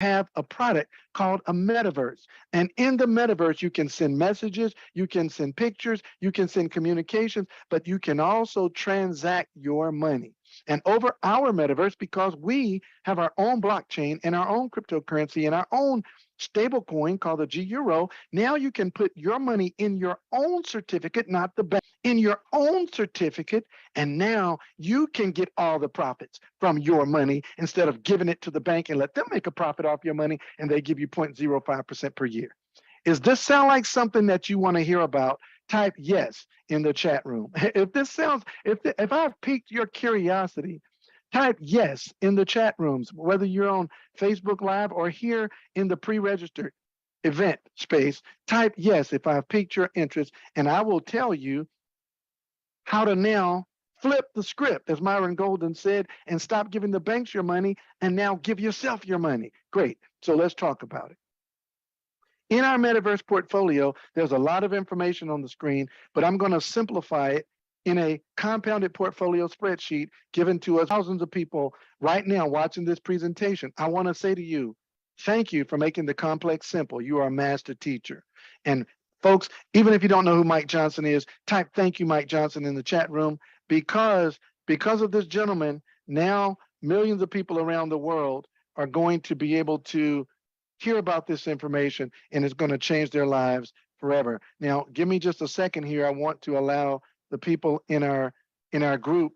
have a product called a metaverse. And in the metaverse, you can send messages, you can send pictures, you can send communications, but you can also transact your money. And over our metaverse, because we have our own blockchain and our own cryptocurrency and our own stable coin called the G Euro, now you can put your money in your own certificate, not the bank, in your own certificate, and now you can get all the profits from your money instead of giving it to the bank and let them make a profit off your money and they give you 0.05% per year. Is this sound like something that you want to hear about? Type yes in the chat room. If this sounds, if I've piqued your curiosity, type yes in the chat rooms, whether you're on Facebook Live or here in the pre-registered event space. Type yes if I've piqued your interest, and I will tell you how to now flip the script, as Myron Golden said, and stop giving the banks your money and now give yourself your money. Great. So let's talk about it. In our metaverse portfolio, there's a lot of information on the screen, but I'm going to simplify it in a compounded portfolio spreadsheet given to us thousands of people right now watching this presentation. I want to say to you, thank you for making the complex simple. You are a master teacher. And folks, even if you don't know who Mike Johnson is, type thank you, Mike Johnson, in the chat room because of this gentleman, now millions of people around the world are going to be able to hear about this information and it's going to change their lives forever. Now, give me just a second here. I want to allow the people in our group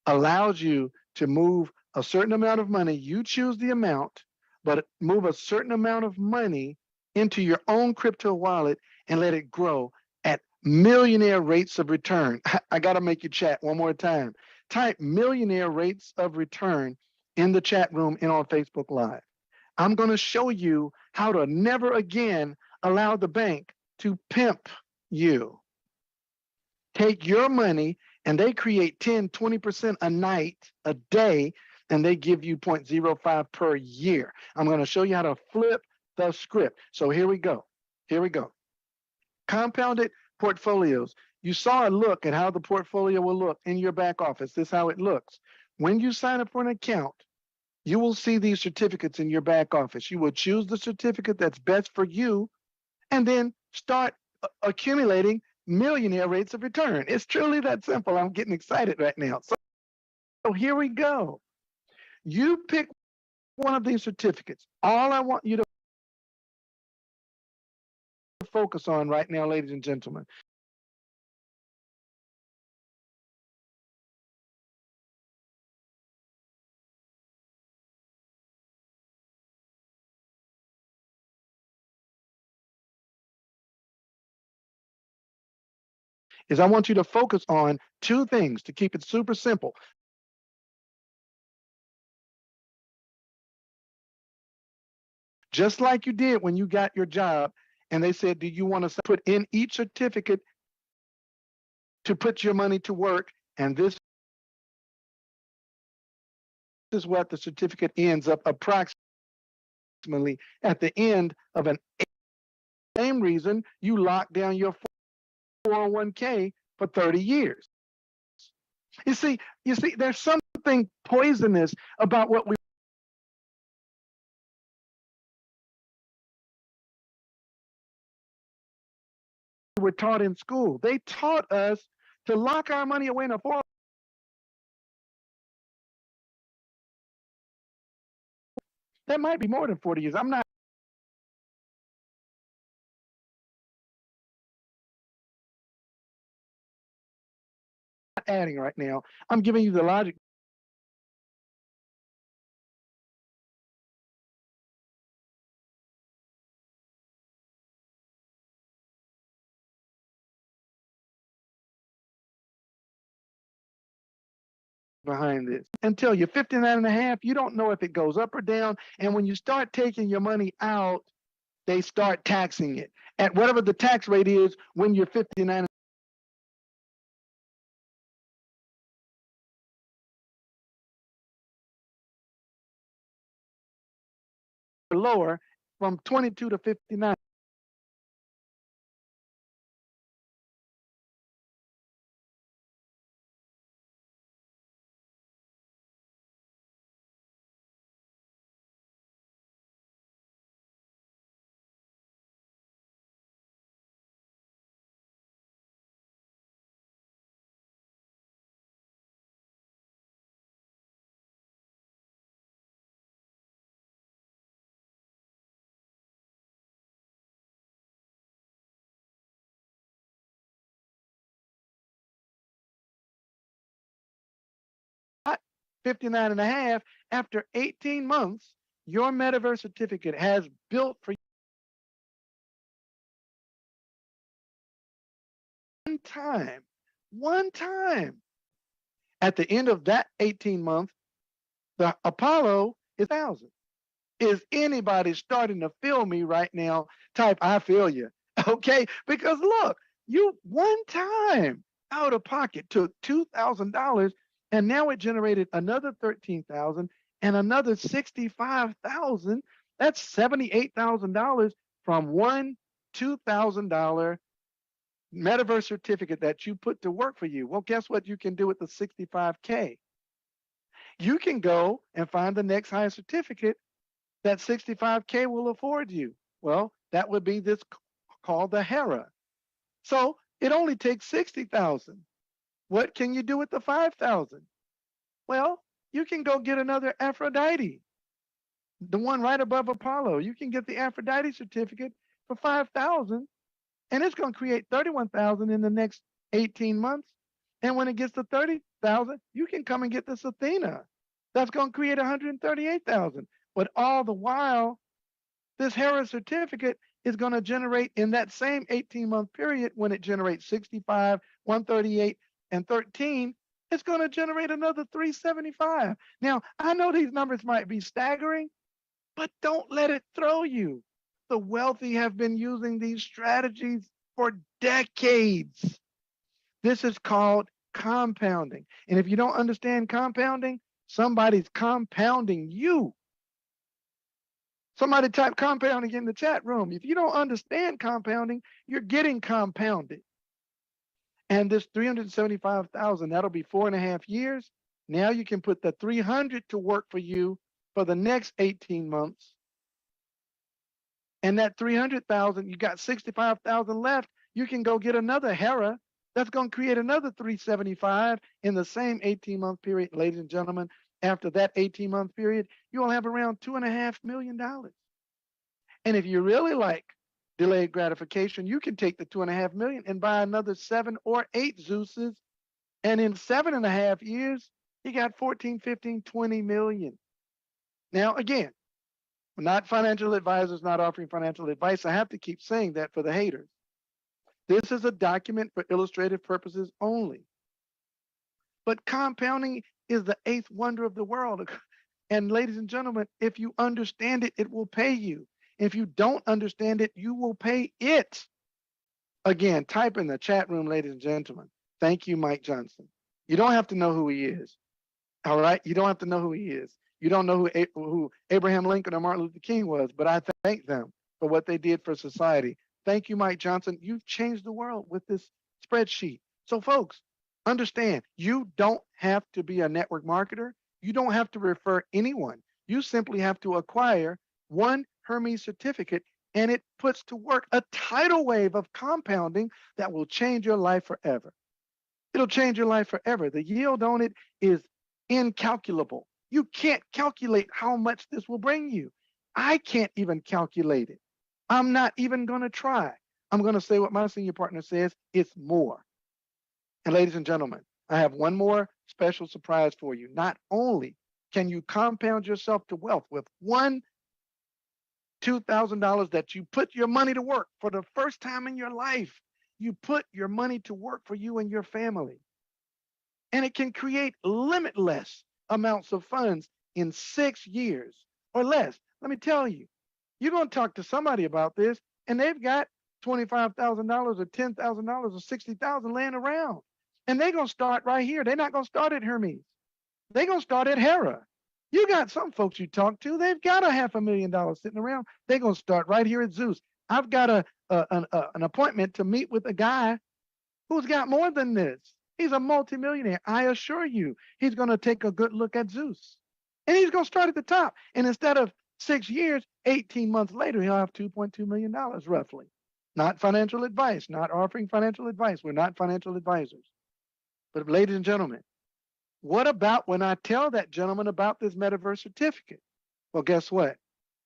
allows you to move a certain amount of money. You choose the amount, but move a certain amount of money into your own crypto wallet and let it grow at millionaire rates of return. I got to make you chat one more time. Type millionaire rates of return in the chat room and on Facebook Live. I'm going to show you how to never again allow the bank to pimp you. Take your money and they create 10, 20% a night, a day, and they give you 0.05 per year. I'm going to show you how to flip the script. So here we go. Here we go. Compounded portfolios. You saw a look at how the portfolio will look in your back office. This is how it looks. When you sign up for an account, you will see these certificates in your back office. You will choose the certificate that's best for you and then start accumulating millionaire rates of return. It's truly that simple. I'm getting excited right now. So here we go. You pick one of these certificates. All I want you to focus on right now, ladies and gentlemen, is I want you to focus on two things to keep it super simple. Just like you did when you got your job and they said, do you want to put in each certificate to put your money to work? And this is what the certificate ends up approximately at the end of an same reason you lock down your 401k for 30 years. You see, there's something poisonous about what we were taught in school. They taught us to lock our money away in a 401k. That might be more than 40 years. I'm not adding right now. I'm giving you the logic. Behind this until you're 59 and a half, you don't know if it goes up or down. And when you start taking your money out, they start taxing it at whatever the tax rate is when you're 59 or lower, from 22 to 59. 59 and a half. After 18 months, your metaverse certificate has built for you one time. At the end of that 18 months, the Apollo is 1,000. Is anybody starting to feel me right now? Type, I feel you. Okay? Because look, you one time out of pocket took $2,000 and now it generated another 13,000 and another 65,000. That's $78,000 from one $2,000 metaverse certificate that you put to work for you. Well, guess what you can do with the 65K? You can go and find the next highest certificate that 65K will afford you. Well, that would be this called the Hera. So it only takes 60,000. What can you do with the 5,000? Well, you can go get another Aphrodite, the one right above Apollo. You can get the Aphrodite certificate for 5,000, and it's going to create 31,000 in the next 18 months. And when it gets to 30,000, you can come and get this Athena. That's going to create 138,000. But all the while, this Hera certificate is going to generate in that same 18-month period, when it generates 65, 138, and 13, it's going to generate another 375. Now, I know these numbers might be staggering, but don't let it throw you. The wealthy have been using these strategies for decades. This is called compounding. And if you don't understand compounding, somebody's compounding you. Somebody type compounding in the chat room. If you don't understand compounding, you're getting compounded. And this 375,000, that'll be 4.5 years. Now you can put the 300 to work for you for the next 18 months. And that 300,000, you got 65,000 left. You can go get another Hera. That's going to create another 375 in the same 18-month period. Ladies and gentlemen, after that 18-month period, you'll have around $2.5 million. And if you really like delayed gratification, you can take the 2.5 million and buy another 7 or 8 Zeuses. And in 7.5 years, you got 14, 15, 20 million. Now, again, we're not financial advisors, not offering financial advice. I have to keep saying that for the haters. This is a document for illustrative purposes only. But compounding is the 8th wonder of the world. And ladies and gentlemen, if you understand it, it will pay you. If you don't understand it, you will pay it. Again, type in the chat room, ladies and gentlemen. Thank you, Mike Johnson. You don't have to know who he is. All right? You don't have to know who he is. You don't know who Abraham Lincoln or Martin Luther King was, but I thank them for what they did for society. Thank you, Mike Johnson. You've changed the world with this spreadsheet. So, folks, understand, you don't have to be a network marketer. You don't have to refer anyone. You simply have to acquire one Hermes certificate, and it puts to work a tidal wave of compounding that will change your life forever. It'll change your life forever. The yield on it is incalculable. You can't calculate how much this will bring you. I can't even calculate it. I'm not even going to try. I'm going to say what my senior partner says, it's more. And ladies and gentlemen, I have one more special surprise for you. Not only can you compound yourself to wealth with one $2,000 that you put your money to work for the first time in your life, you put your money to work for you and your family. And it can create limitless amounts of funds in 6 years or less. Let me tell you, you're going to talk to somebody about this, and they've got $25,000 or $10,000 or $60,000 laying around. And they're going to start right here. They're not going to start at Hermes. They're going to start at Hera. You got some folks you talk to, they've got $500,000 sitting around. They're going to start right here at Zeus. I've got an appointment to meet with a guy who's got more than this. He's a multimillionaire. I assure you, he's going to take a good look at Zeus. And he's going to start at the top. And instead of 6 years, 18 months later, he'll have $2.2 million roughly. Not financial advice, not offering financial advice. We're not financial advisors. But ladies and gentlemen, what about when I tell that gentleman about this metaverse certificate? Well, guess what?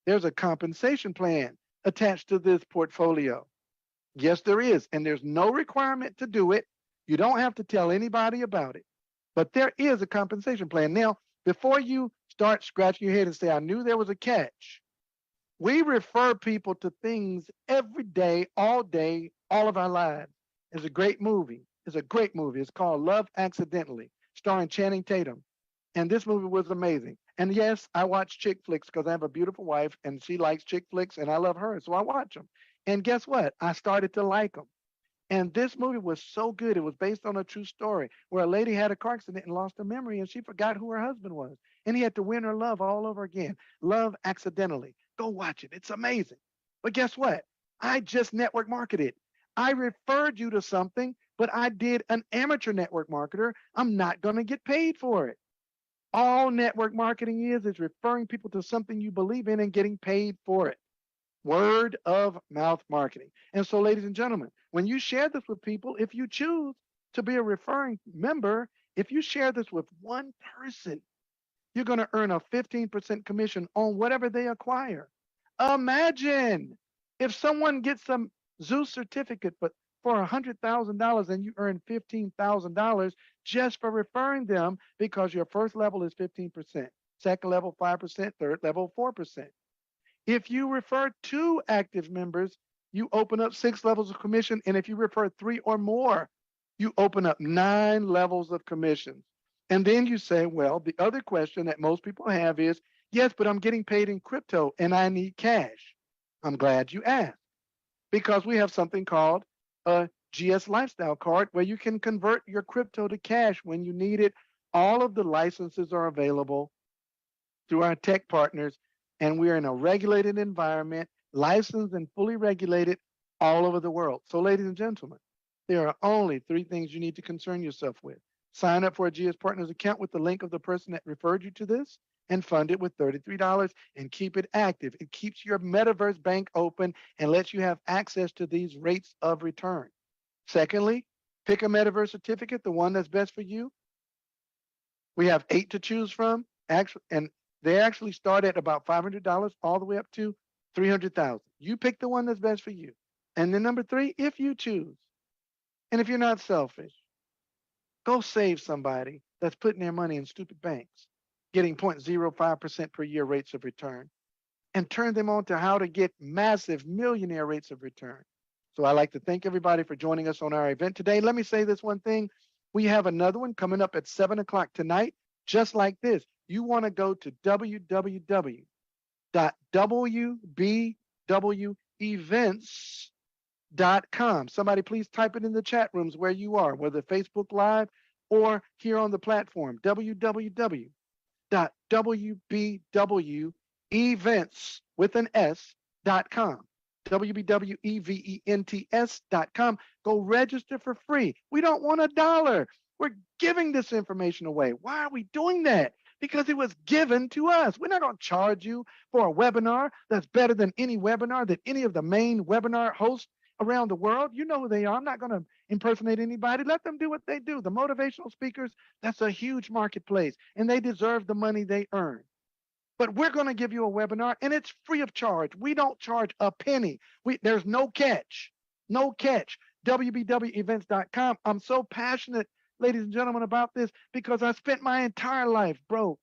There's a compensation plan attached to this portfolio. Yes, there is. And there's no requirement to do it. You don't have to tell anybody about it. But there is a compensation plan. Now, before you start scratching your head and say, I knew there was a catch, we refer people to things every day, all of our lives. It's a great movie. It's a great movie. It's called Love Accidentally, starring Channing Tatum. And this movie was amazing. And yes, I watch chick flicks because I have a beautiful wife and she likes chick flicks and I love her. So I watch them. And guess what? I started to like them. And this movie was so good. It was based on a true story where a lady had a car accident and lost her memory and she forgot who her husband was. And he had to win her love all over again. Love Accidentally. Go watch it. It's amazing. But guess what? I just network marketed. I referred you to something, but I did an amateur network marketer. I'm not going to get paid for it. All network marketing is referring people to something you believe in and getting paid for it. Word of mouth marketing. And so, ladies and gentlemen, when you share this with people, if you choose to be a referring member, if you share this with one person, you're going to earn a 15% commission on whatever they acquire. Imagine if someone gets some Zeus certificate, but for $100,000 and you earn $15,000 just for referring them because your first level is 15%, second level 5%, third level 4%. If you refer two active members, you open up 6 levels of commission. And if you refer 3 or more, you open up 9 levels of commissions. And then you say, well, the other question that most people have is, yes, but I'm getting paid in crypto and I need cash. I'm glad you asked because we have something called a GS Lifestyle card where you can convert your crypto to cash when you need it. All of the licenses are available through our tech partners, and we're in a regulated environment, licensed and fully regulated all over the world. So, ladies and gentlemen, there are only 3 things you need to concern yourself with. Sign up for a GS Partners account with the link of the person that referred you to this and fund it with $33 and keep it active. It keeps your metaverse bank open and lets you have access to these rates of return. Secondly, pick a metaverse certificate, the one that's best for you. We have 8 to choose from. Actually, and they actually start at about $500 all the way up to $300,000. You pick the one that's best for you. And then number 3, if you choose, and if you're not selfish, go save somebody that's putting their money in stupid banks, getting 0.05% per year rates of return, and turn them on to how to get massive millionaire rates of return. So I'd like to thank everybody for joining us on our event today. Let me say this one thing. We have another one coming up at 7 o'clock tonight, just like this. You want to go to www.wbwevents.com. Somebody please type it in the chat rooms where you are, whether Facebook Live or here on the platform, www.wbwevents with an S.com. wbwevents.com. Go register for free. We don't want $1. We're giving this information away. Why are we doing that? Because it was given to us. We're not going to charge you for a webinar that's better than any webinar that any of the main webinar hosts around the world. You know who they are. I'm not going to impersonate anybody. Let them do what they do. The motivational speakers, that's a huge marketplace, and they deserve the money they earn. But we're going to give you a webinar, and it's free of charge. We don't charge a penny. There's no catch. No catch. wbwevents.com. I'm so passionate, ladies and gentlemen, about this because I spent my entire life broke,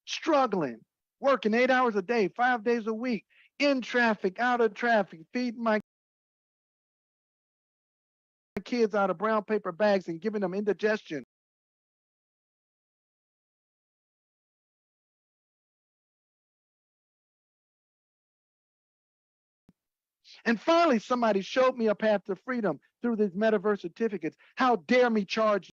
struggling, working 8 hours a day, 5 days a week, in traffic, out of traffic, feeding my kids out of brown paper bags and giving them indigestion. And finally, somebody showed me a path to freedom through these metaverse certificates. How dare me charge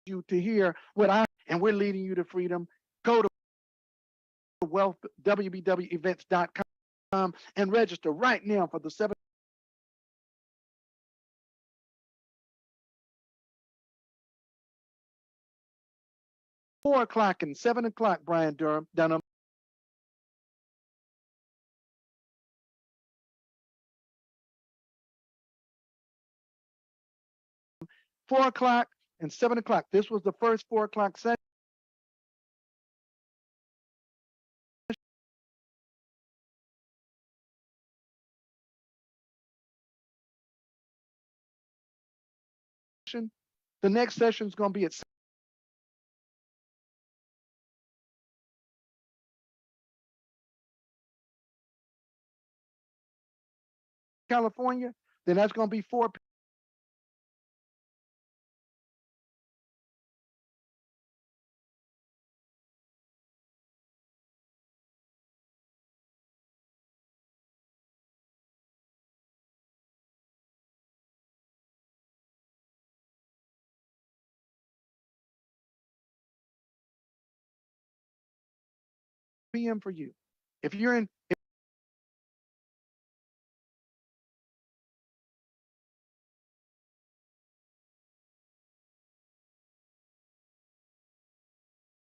you to hear what and we're leading you to freedom. Go to wbwevents.com and register right now for the 4 o'clock and 7 o'clock, Brian Dunham. 4 o'clock and 7 o'clock. This was the first 4 o'clock session. The next session is going to be at California. Then that's going to be 4 p.m. for you. If you're in,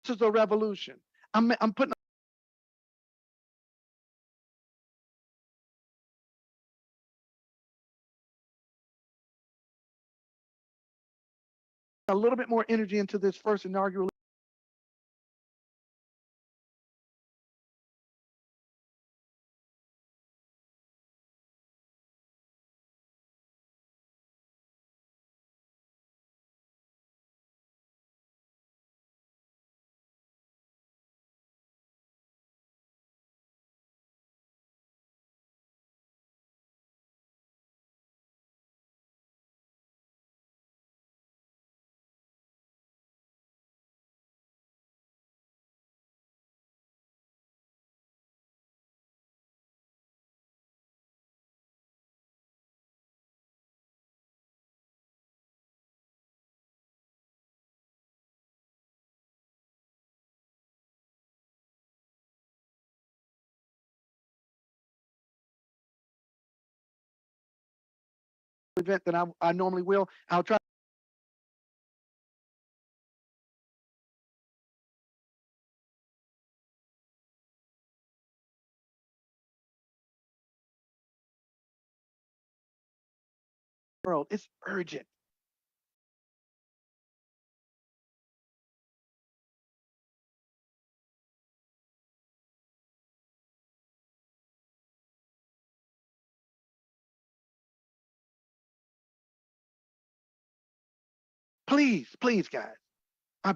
this is a revolution. I'm putting a little bit more energy into this first inaugural event that I normally will. I'll try world. It's urgent. Please, please, guys. I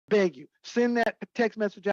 beg you, send that text message